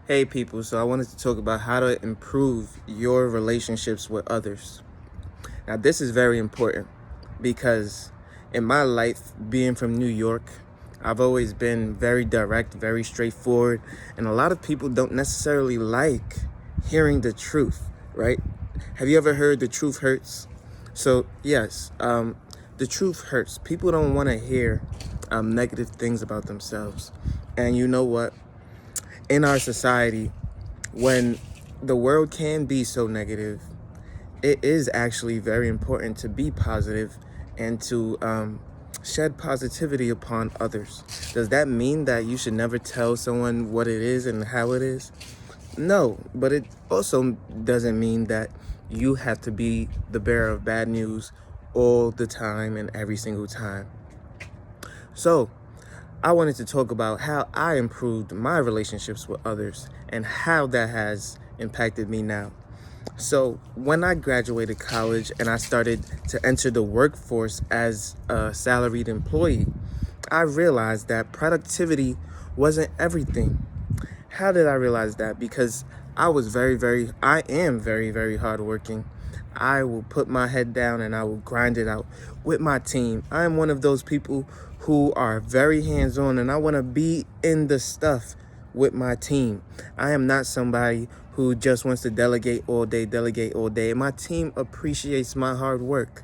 Hey people, so I wanted to talk about how to improve your relationships with others. Now, this is very important because in my life, being from New York, I've always been very direct, very straightforward, and a lot of people don't necessarily like hearing the truth, right? Have you ever heard the truth hurts? So, yes, the truth hurts. People don't want to hear negative things about themselves. And you know what? In our society, when the world can be so negative, it is actually very important to be positive and to shed positivity upon others. Does that mean that you should never tell someone what it is and how it is? No, but it also doesn't mean that you have to be the bearer of bad news all the time and every single time. So, I wanted to talk about how I improved my relationships with others and how that has impacted me now. So, when I graduated college and I started to enter the workforce as a salaried employee, I realized that productivity wasn't everything. How did I realize that? Because I am very, very hardworking. I will put my head down and I will grind it out with my team. I am one of those people who are very hands-on and I want to be in the stuff with my team. I am not somebody who just wants to delegate all day. My team appreciates my hard work,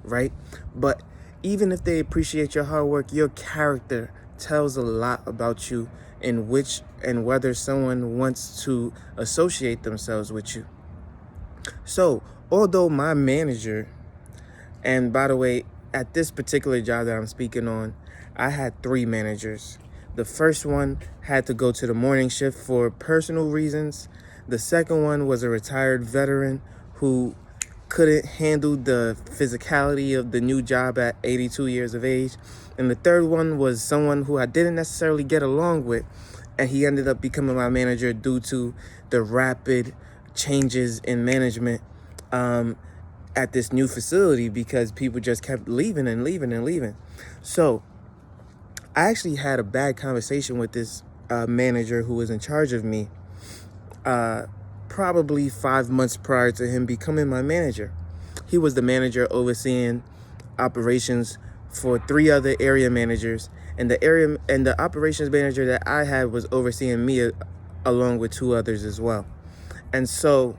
right? But even if they appreciate your hard work, your character tells a lot about you in which and whether someone wants to associate themselves with you. So, although my manager, and by the way, at this particular job that I'm speaking on, I had 3 managers. The first one had to go to the morning shift for personal reasons. The second one was a retired veteran who couldn't handle the physicality of the new job at 82 years of age. And the third one was someone who I didn't necessarily get along with, and he ended up becoming my manager due to the rapid changes in management at this new facility because people just kept leaving and leaving and leaving. So I actually had a bad conversation with this manager who was in charge of me probably 5 months prior to him becoming my manager. He was the manager overseeing operations for 3 other area managers, and the operations manager that I had was overseeing me along with 2 others as well. And so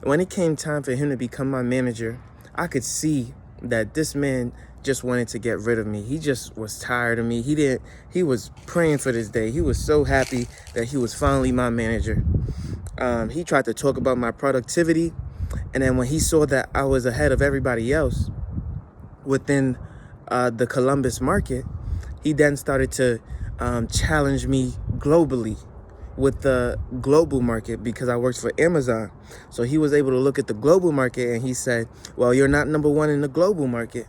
when it came time for him to become my manager, I could see that this man just wanted to get rid of me. He just was tired of me. He was praying for this day. He was so happy that he was finally my manager. He tried to talk about my productivity, and then when he saw that I was ahead of everybody else within the Columbus market, he then started to challenge me globally with the global market because I worked for Amazon. So he was able to look at the global market and he said, well, you're not number 1 in the global market.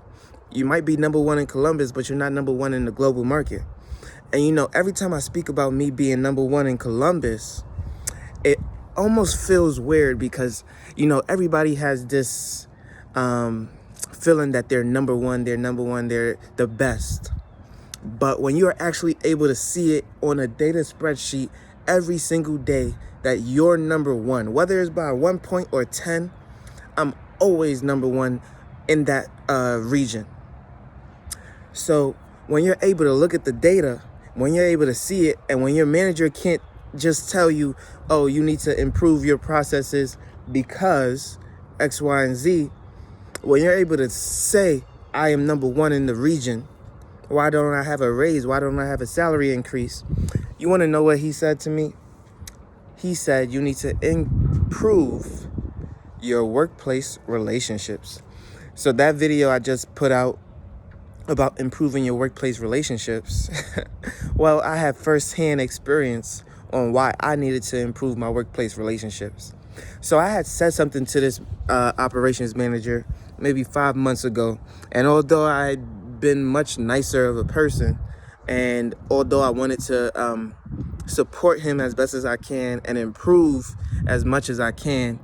You might be number 1 in Columbus, but you're not number 1 in the global market. And you know, every time I speak about me being number 1 in Columbus, it almost feels weird because, you know, everybody has this feeling that they're number 1, they're the best. But when you're actually able to see it on a data spreadsheet every single day that you're number 1, whether it's by 1 point or 10, I'm always number 1 in that region. So when you're able to look at the data, when you're able to see it, and when your manager can't just tell you, oh, you need to improve your processes because X, Y, and Z, when you're able to say, I am number 1 in the region, why don't I have a raise? Why don't I have a salary increase? You want to know what he said to me? He said, you need to improve your workplace relationships. So that video I just put out about improving your workplace relationships, well, I have firsthand experience on why I needed to improve my workplace relationships. So I had said something to this operations manager maybe 5 months ago, and although I'd been much nicer of a person, and although I wanted to support him as best as I can and improve as much as I can,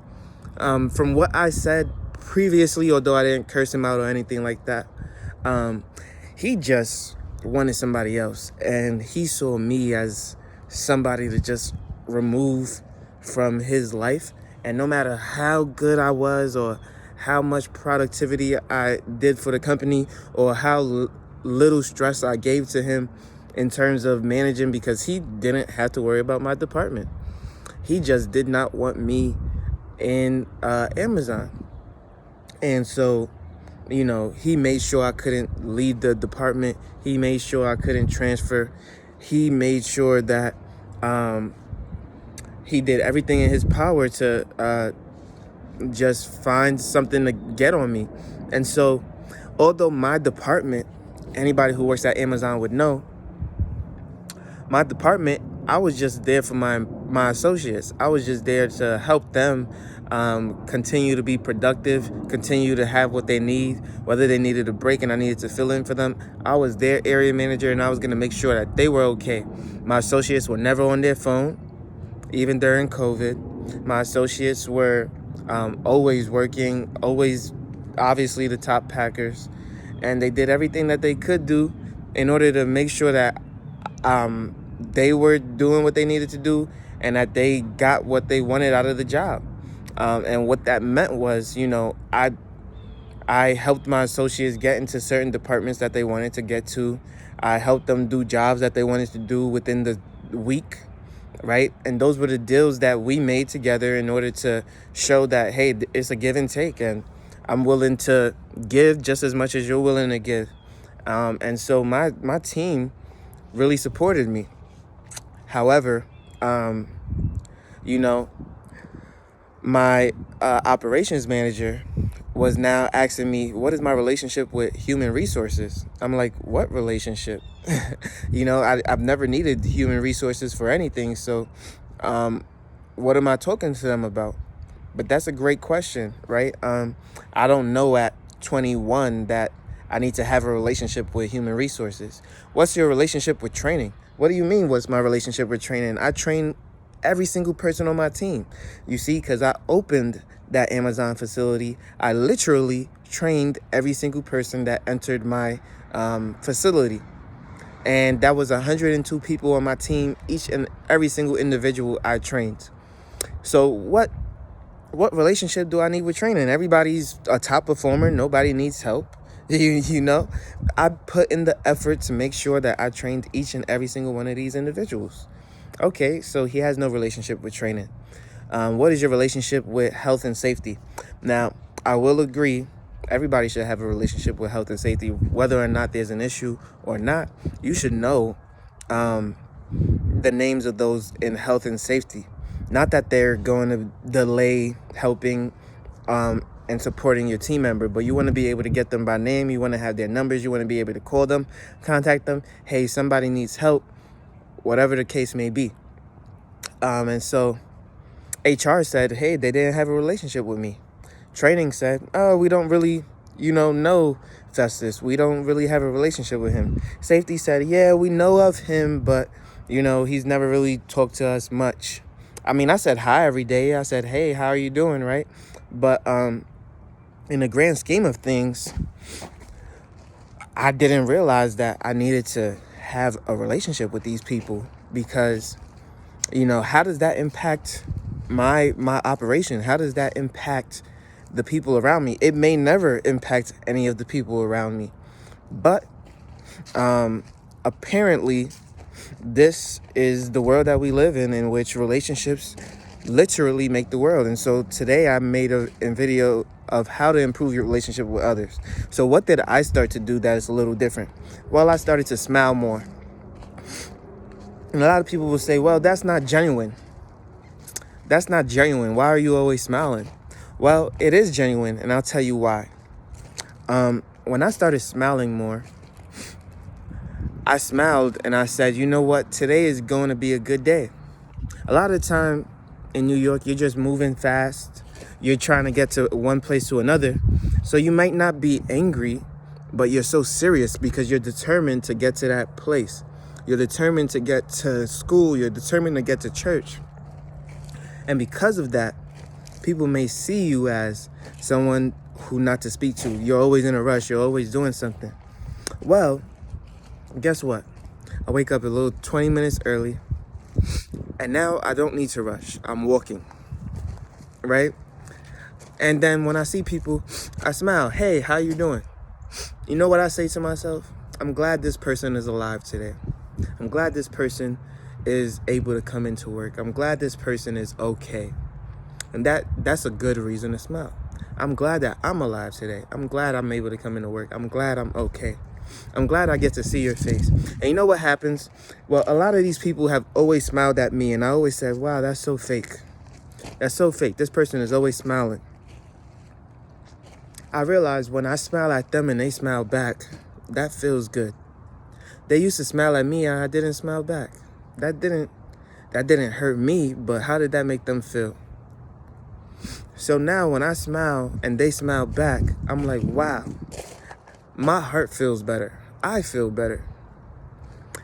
from what I said previously, although I didn't curse him out or anything like that, he just wanted somebody else, and he saw me as somebody to just remove from his life. And no matter how good I was or how much productivity I did for the company or how little stress I gave to him in terms of managing, because he didn't have to worry about my department. He just did not want me in Amazon. And so, he made sure I couldn't leave the department. He made sure I couldn't transfer. He made sure that he did everything in his power to just find something to get on me. And so, although my department, anybody who works at Amazon would know, my department, I was just there for my associates. I was just there to help them continue to be productive, continue to have what they need, whether they needed a break and I needed to fill in for them. I was their area manager and I was going to make sure that they were okay. My associates were never on their phone, even during COVID. My associates were always working, always obviously the top packers. And they did everything that they could do in order to make sure that they were doing what they needed to do and that they got what they wanted out of the job. And what that meant was, I helped my associates get into certain departments that they wanted to get to. I helped them do jobs that they wanted to do within the week, right? And those were the deals that we made together in order to show that, hey, it's a give and take, and I'm willing to give just as much as you're willing to give. And so my team really supported me. However, my operations manager was now asking me, what is my relationship with human resources? I'm like, what relationship? I've never needed human resources for anything. So what am I talking to them about? But that's a great question, right? I don't know at 21 that I need to have a relationship with human resources. What's your relationship with training? What do you mean, what's my relationship with training? I train every single person on my team. You see, because I opened that Amazon facility, I literally trained every single person that entered my facility. And that was 102 people on my team, each and every single individual I trained. So what relationship do I need with training? Everybody's a top performer. Nobody needs help. I put in the effort to make sure that I trained each and every single one of these individuals. Okay, so he has no relationship with training. What is your relationship with health and safety? Now, I will agree, everybody should have a relationship with health and safety, whether or not there's an issue or not. You should know the names of those in health and safety. Not that they're going to delay helping and supporting your team member, but you want to be able to get them by name. You want to have their numbers. You want to be able to call them, contact them. Hey, somebody needs help, whatever the case may be. And so HR said, hey, they didn't have a relationship with me. Training said, oh, we don't really, know Festus. We don't really have a relationship with him. Safety said, yeah, we know of him, but, he's never really talked to us much. I mean, I said hi every day. I said, hey, how are you doing, right? But in the grand scheme of things, I didn't realize that I needed to have a relationship with these people because, how does that impact my operation? How does that impact the people around me? It may never impact any of the people around me, but apparently this is the world that we live in which relationships literally make the world. And so today I made a video of how to improve your relationship with others. So what did I start to do that is a little different? Well, I started to smile more. And a lot of people will say, well, that's not genuine. That's not genuine. Why are you always smiling? Well, it is genuine, and I'll tell you why. When I started smiling more, I smiled and I said, you know what? Today is going to be a good day. A lot of the time in New York, you're just moving fast. You're trying to get to one place to another. So you might not be angry, but you're so serious because you're determined to get to that place. You're determined to get to school. You're determined to get to church. And because of that, people may see you as someone who not to speak to. You're always in a rush. You're always doing something. Well, guess what? I wake up a little 20 minutes early And now I don't need to rush. I'm walking, right? And then when I see people, I smile. Hey, how you doing? You know what I say to myself? I'm glad this person is alive today. I'm glad this person is able to come into work. I'm glad this person is okay. And that's a good reason to smile. I'm glad that I'm alive today. I'm glad I'm able to come into work. I'm glad I'm okay. I'm glad I get to see your face. And you know what happens? Well, a lot of these people have always smiled at me, and I always said, wow, that's so fake. That's so fake. This person is always smiling. I realized when I smile at them and they smile back, that feels good. They used to smile at me and I didn't smile back. That didn't hurt me, but how did that make them feel? So now when I smile and they smile back, I'm like, wow, my heart feels better. I feel better.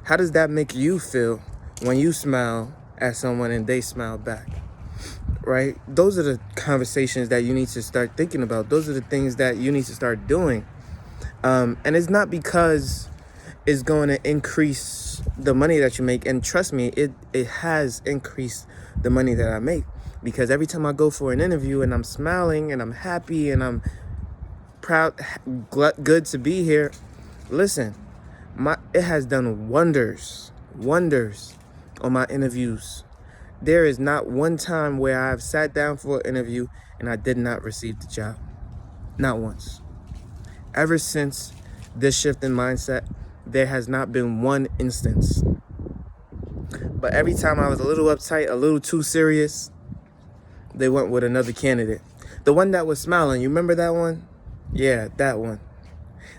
How does that make you feel when you smile at someone and they smile back? Right? Those are the conversations that you need to start thinking about. Those are the things that you need to start doing. And it's not because it's going to increase the money that you make. And trust me, it has increased the money that I make. Because every time I go for an interview and I'm smiling and I'm happy and I'm proud, good to be here, listen, it has done wonders on my interviews. There is not one time where I've sat down for an interview and I did not receive the job. Not once. Ever since this shift in mindset, there has not been one instance. But every time I was a little uptight, a little too serious, they went with another candidate. The one that was smiling, you remember that one? Yeah, that one.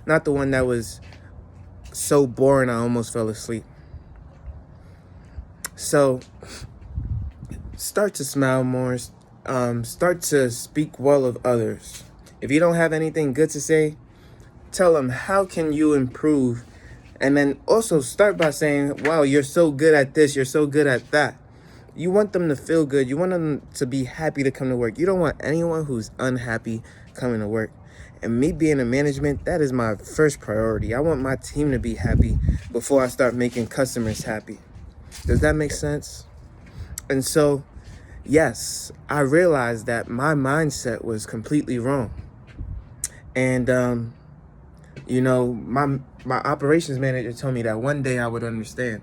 Not the one that was so boring I almost fell asleep. So start to smile more. Start to speak well of others. If you don't have anything good to say, tell them how can you improve. And then also start by saying, wow, you're so good at this. You're so good at that. You want them to feel good. You want them to be happy to come to work. You don't want anyone who's unhappy coming to work. And me being in management, that is my first priority. I want my team to be happy before I start making customers happy. Does that make sense? And so, yes, I realized that my mindset was completely wrong. And, my operations manager told me that one day I would understand.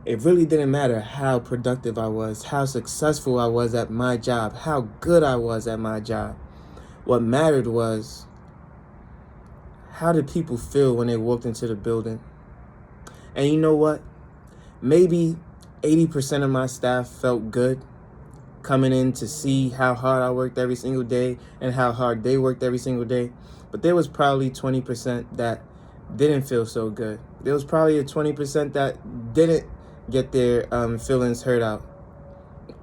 It really didn't matter how productive I was, how successful I was at my job, how good I was at my job. What mattered was, how did people feel when they walked into the building? And you know what? Maybe 80% of my staff felt good coming in to see how hard I worked every single day and how hard they worked every single day. But there was probably 20% that didn't feel so good. There was probably a 20% that didn't get their feelings hurt out.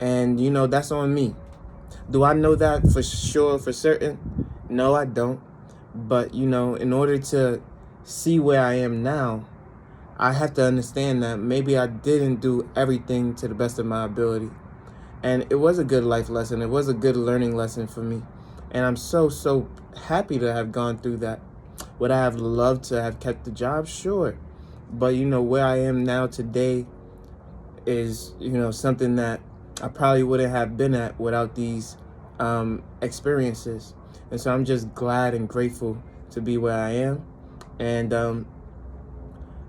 And, that's on me. Do I know that for sure, for certain? No, I don't. But, in order to see where I am now, I have to understand that maybe I didn't do everything to the best of my ability. And it was a good life lesson. It was a good learning lesson for me. And I'm so happy to have gone through that. Would I have loved to have kept the job? Sure. But, where I am now today is, something that I probably wouldn't have been at without these experiences. And so I'm just glad and grateful to be where I am. And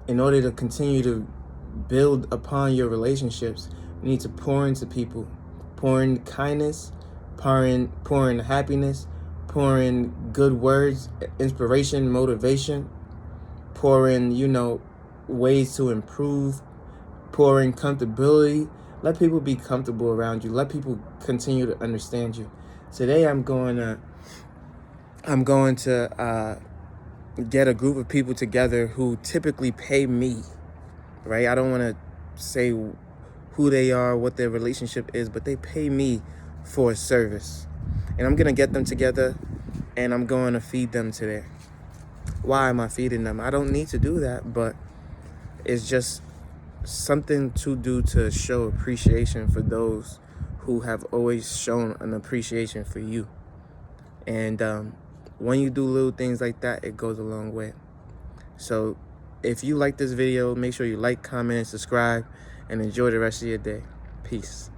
in order to continue to build upon your relationships, you need to pour into people. Pour in kindness, pour in happiness, pour in good words, inspiration, motivation, pour in, ways to improve, pour in comfortability. Let people be comfortable around you. Let people continue to understand you. Today I'm going to get a group of people together who typically pay me, right? I don't want to say who they are, what their relationship is, but they pay me for a service. And I'm going to get them together and I'm going to feed them today. Why am I feeding them? I don't need to do that, but it's just something to do to show appreciation for those who have always shown an appreciation for you. And when you do little things like that, it goes a long way. So if you like this video, make sure you like, comment, and subscribe. and enjoy the rest of your day. Peace.